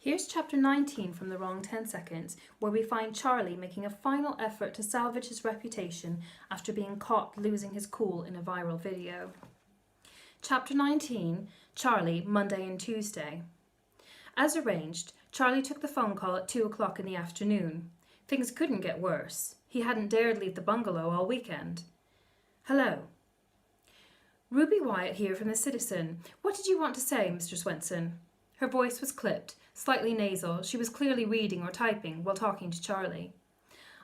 Here's chapter 19 from The Wrong 10 Seconds, where we find Charlie making a final effort to salvage his reputation after being caught losing his cool in a viral video. Chapter 19, Charlie, Monday and Tuesday. As arranged, Charlie took the phone call at 2 o'clock in the afternoon. Things couldn't get worse. He hadn't dared leave the bungalow all weekend. Hello. Ruby Wyatt here from the Citizen. What did you want to say, Mr. Swenson? Her voice was clipped, slightly nasal. She was clearly reading or typing while talking to Charlie.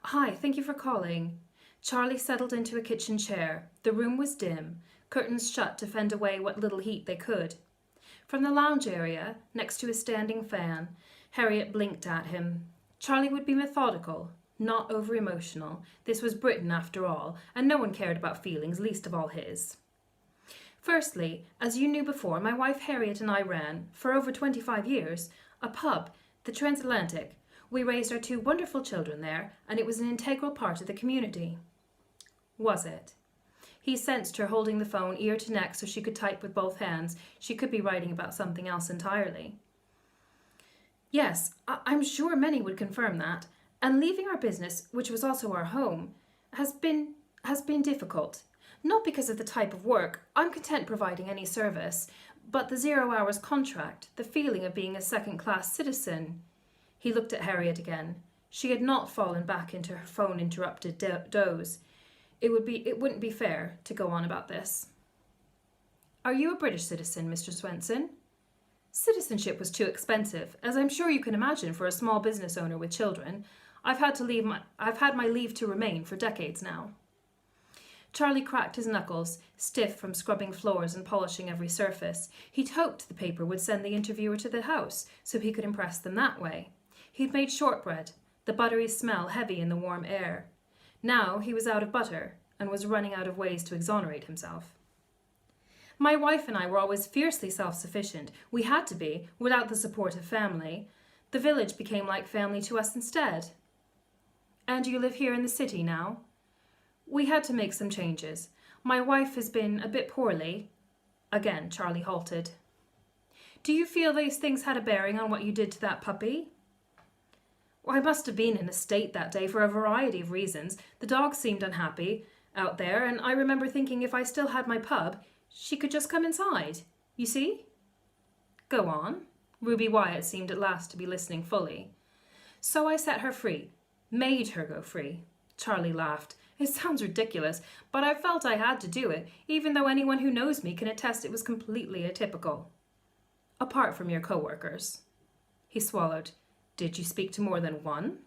Hi, thank you for calling. Charlie settled into a kitchen chair. The room was dim, curtains shut to fend away what little heat they could. From the lounge area, next to a standing fan, Harriet blinked at him. Charlie would be methodical, not over-emotional. This was Britain, after all, and no one cared about feelings, least of all his. Firstly, as you knew before, my wife Harriet and I ran, for over 25 years, a pub, the Transatlantic. We raised our 2 wonderful children there, and it was an integral part of the community. Was it? He sensed her holding the phone ear to neck so she could type with both hands. She could be writing about something else entirely. Yes, I'm sure many would confirm that. And leaving our business, which was also our home, has been difficult. Not because of the type of work, I'm content providing any service, but the 0 hours contract, the feeling of being a second-class citizen. He looked at Harriet again. She had not fallen back into her phone-interrupted doze. It wouldn't be fair to go on about this. Are you a British citizen, Mr. Swenson? Citizenship was too expensive, as I'm sure you can imagine for a small business owner with children. I've had my leave to remain for decades now. Charlie cracked his knuckles, stiff from scrubbing floors and polishing every surface. He'd hoped the paper would send the interviewer to the house, so he could impress them that way. He'd made shortbread, the buttery smell heavy in the warm air. Now he was out of butter, and was running out of ways to exonerate himself. My wife and I were always fiercely self-sufficient. We had to be, without the support of family. The village became like family to us instead. And you live here in the city now? We had to make some changes. My wife has been a bit poorly. Again, Charlie halted. Do you feel these things had a bearing on what you did to that puppy? Well, I must have been in a state that day for a variety of reasons. The dog seemed unhappy out there, and I remember thinking if I still had my pub, she could just come inside. You see? Go on. Ruby Wyatt seemed at last to be listening fully. So I set her free. Made her go free. Charlie laughed. It sounds ridiculous, but I felt I had to do it, even though anyone who knows me can attest it was completely atypical. Apart from your co-workers. He swallowed. Did you speak to more than one?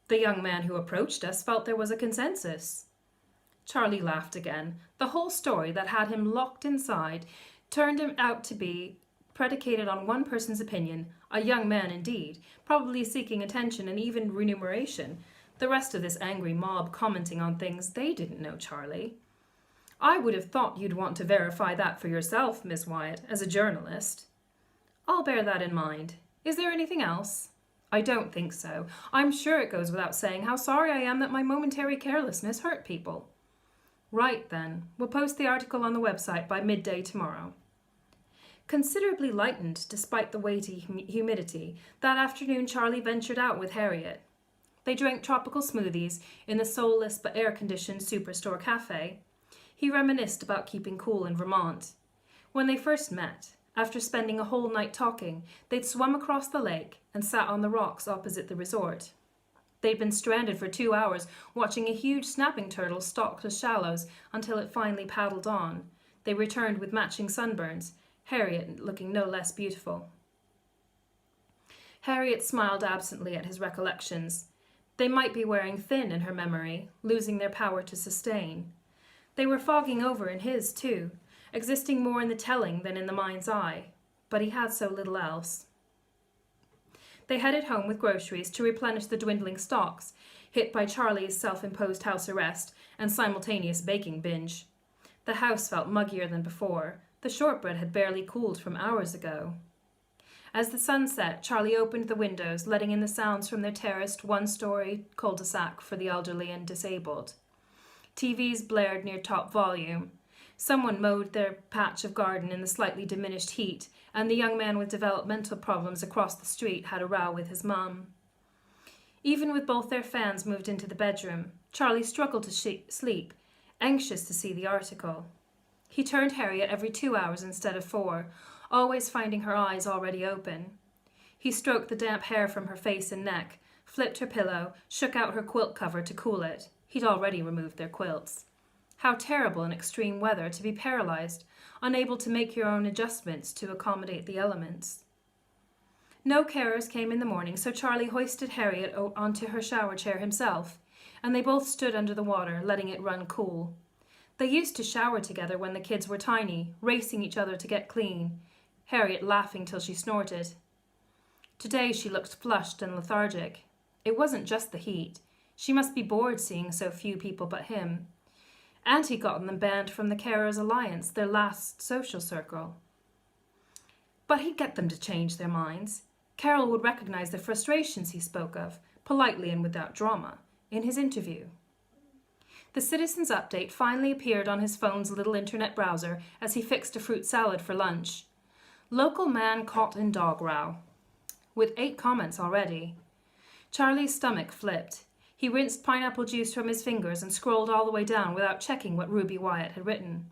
The young man who approached us felt there was a consensus. Charlie laughed again. The whole story that had him locked inside turned him out to be predicated on one person's opinion, a young man indeed, probably seeking attention and even remuneration. The rest of this angry mob commenting on things they didn't know, Charlie. I would have thought you'd want to verify that for yourself, Miss Wyatt, as a journalist. I'll bear that in mind. Is there anything else? I don't think so. I'm sure it goes without saying how sorry I am that my momentary carelessness hurt people. Right then. We'll post the article on the website by midday tomorrow. Considerably lightened despite the weighty humidity, that afternoon Charlie ventured out with Harriet. They drank tropical smoothies in the soulless but air-conditioned Superstore cafe. He reminisced about keeping cool in Vermont. When they first met, after spending a whole night talking, they'd swum across the lake and sat on the rocks opposite the resort. They'd been stranded for 2 hours watching a huge snapping turtle stalk the shallows until it finally paddled on. They returned with matching sunburns, Harriet looking no less beautiful. Harriet smiled absently at his recollections. They might be wearing thin in her memory, losing their power to sustain. They were fogging over in his, too, existing more in the telling than in the mind's eye, but he had so little else. They headed home with groceries to replenish the dwindling stocks, hit by Charlie's self-imposed house arrest and simultaneous baking binge. The house felt muggier than before. The shortbread had barely cooled from hours ago. As the sun set, Charlie opened the windows, letting in the sounds from their terraced, one-story cul-de-sac for the elderly and disabled. TVs blared near top volume. Someone mowed their patch of garden in the slightly diminished heat, and the young man with developmental problems across the street had a row with his mum. Even with both their fans moved into the bedroom, Charlie struggled to sleep, anxious to see the article. He turned Harriet every 2 hours instead of 4, always finding her eyes already open. He stroked the damp hair from her face and neck, flipped her pillow, shook out her quilt cover to cool it. He'd already removed their quilts. How terrible in extreme weather to be paralyzed, unable to make your own adjustments to accommodate the elements. No carers came in the morning, so Charlie hoisted Harriet onto her shower chair himself, and they both stood under the water, letting it run cool. They used to shower together when the kids were tiny, racing each other to get clean, Harriet laughing till she snorted. Today she looked flushed and lethargic. It wasn't just the heat. She must be bored seeing so few people but him. And he'd gotten them banned from the Carers Alliance, their last social circle. But he'd get them to change their minds. Carol would recognize the frustrations he spoke of, politely and without drama, in his interview. The Citizen's update finally appeared on his phone's little internet browser as he fixed a fruit salad for lunch. Local man caught in dog row. With 8 comments already. Charlie's stomach flipped. He rinsed pineapple juice from his fingers and scrolled all the way down without checking what Ruby Wyatt had written.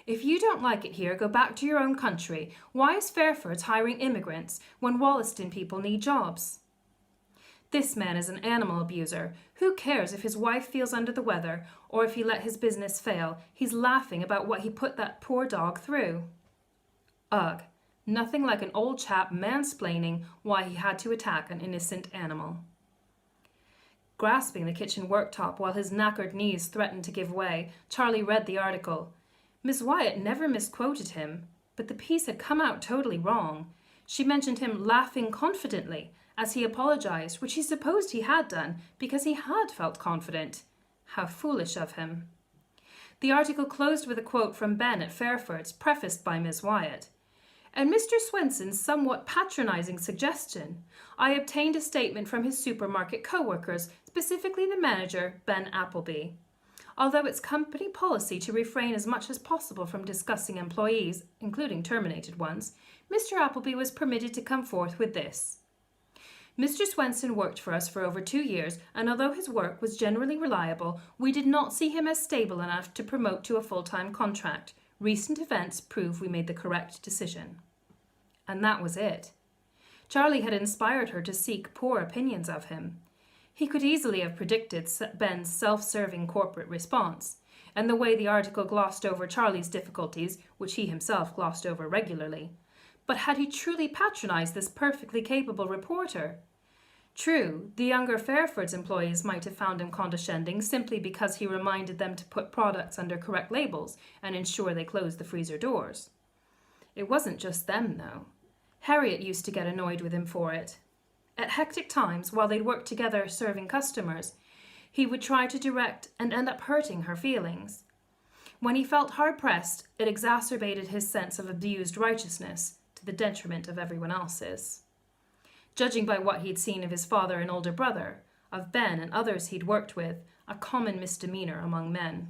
If you don't like it here, go back to your own country. Why is Fairford's hiring immigrants when Wollaston people need jobs? This man is an animal abuser. Who cares if his wife feels under the weather or if he let his business fail? He's laughing about what he put that poor dog through. Ugh, nothing like an old chap mansplaining why he had to attack an innocent animal. Grasping the kitchen worktop while his knackered knees threatened to give way, Charlie read the article. Miss Wyatt never misquoted him, but the piece had come out totally wrong. She mentioned him laughing confidently as he apologized, which he supposed he had done because he had felt confident. How foolish of him. The article closed with a quote from Ben at Fairford's, prefaced by Miss Wyatt. And Mr. Swenson's somewhat patronizing suggestion. I obtained a statement from his supermarket co-workers, specifically the manager, Ben Appleby. Although it's company policy to refrain as much as possible from discussing employees, including terminated ones, Mr. Appleby was permitted to come forth with this. Mr. Swenson worked for us for over 2 years, and although his work was generally reliable, we did not see him as stable enough to promote to a full-time contract. Recent events prove we made the correct decision. And that was it. Charlie had inspired her to seek poor opinions of him. He could easily have predicted Ben's self-serving corporate response, and the way the article glossed over Charlie's difficulties, which he himself glossed over regularly. But had he truly patronized this perfectly capable reporter? True, the younger Fairford's employees might have found him condescending simply because he reminded them to put products under correct labels and ensure they closed the freezer doors. It wasn't just them, though. Harriet used to get annoyed with him for it. At hectic times, while they'd work together serving customers, he would try to direct and end up hurting her feelings. When he felt hard-pressed, it exacerbated his sense of abused righteousness, to the detriment of everyone else's. Judging by what he'd seen of his father and older brother, of Ben and others he'd worked with, a common misdemeanor among men.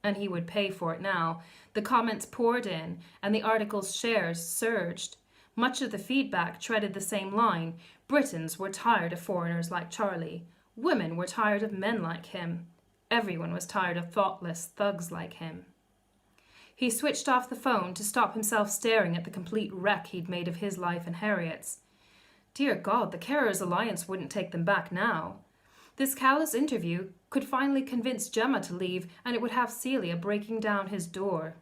And he would pay for it now. The comments poured in, and the article's shares surged. Much of the feedback treaded the same line. Britons were tired of foreigners like Charlie. Women were tired of men like him. Everyone was tired of thoughtless thugs like him. He switched off the phone to stop himself staring at the complete wreck he'd made of his life and Harriet's. Dear God, the Carers Alliance wouldn't take them back now. This callous interview could finally convince Gemma to leave, and it would have Celia breaking down his door.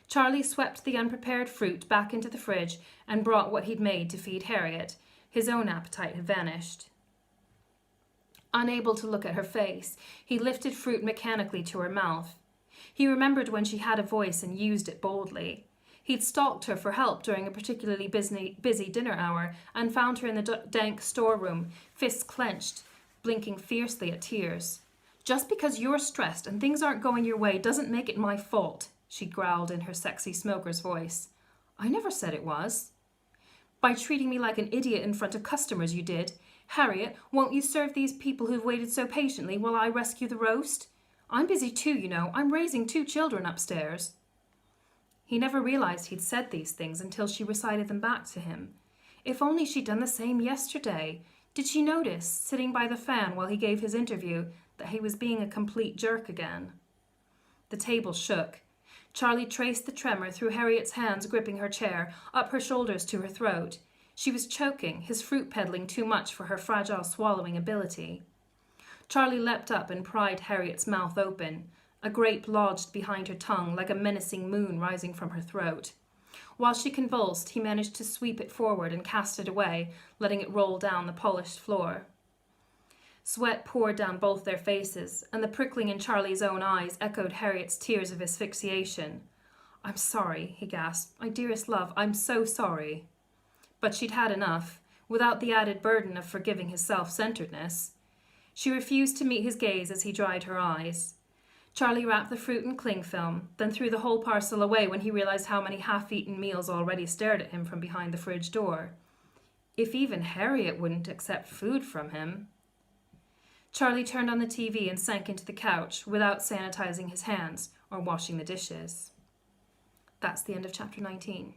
Charlie swept the unprepared fruit back into the fridge and brought what he'd made to feed Harriet. His own appetite had vanished. Unable to look at her face, he lifted fruit mechanically to her mouth. He remembered when she had a voice and used it boldly. He'd stalked her for help during a particularly busy dinner hour and found her in the dank storeroom, fists clenched, blinking fiercely at tears. Just because you're stressed and things aren't going your way doesn't make it my fault, she growled in her sexy smoker's voice. I never said it was. By treating me like an idiot in front of customers, you did. Harriet, won't you serve these people who've waited so patiently while I rescue the roast? I'm busy too, you know. I'm raising 2 children upstairs. He never realized he'd said these things until she recited them back to him. If only she'd done the same yesterday. Did she notice, sitting by the fan while he gave his interview, that he was being a complete jerk again? The table shook. Charlie traced the tremor through Harriet's hands gripping her chair, up her shoulders to her throat. She was choking, his fruit peddling too much for her fragile swallowing ability. Charlie leapt up and pried Harriet's mouth open. A grape lodged behind her tongue like a menacing moon rising from her throat. While she convulsed, he managed to sweep it forward and cast it away, letting it roll down the polished floor. Sweat poured down both their faces, and the prickling in Charlie's own eyes echoed Harriet's tears of asphyxiation. "I'm sorry," he gasped. "My dearest love, I'm so sorry." But she'd had enough, without the added burden of forgiving his self-centeredness. She refused to meet his gaze as he dried her eyes. Charlie wrapped the fruit in cling film, then threw the whole parcel away when he realized how many half-eaten meals already stared at him from behind the fridge door. If even Harriet wouldn't accept food from him. Charlie turned on the TV and sank into the couch without sanitizing his hands or washing the dishes. That's the end of chapter 19.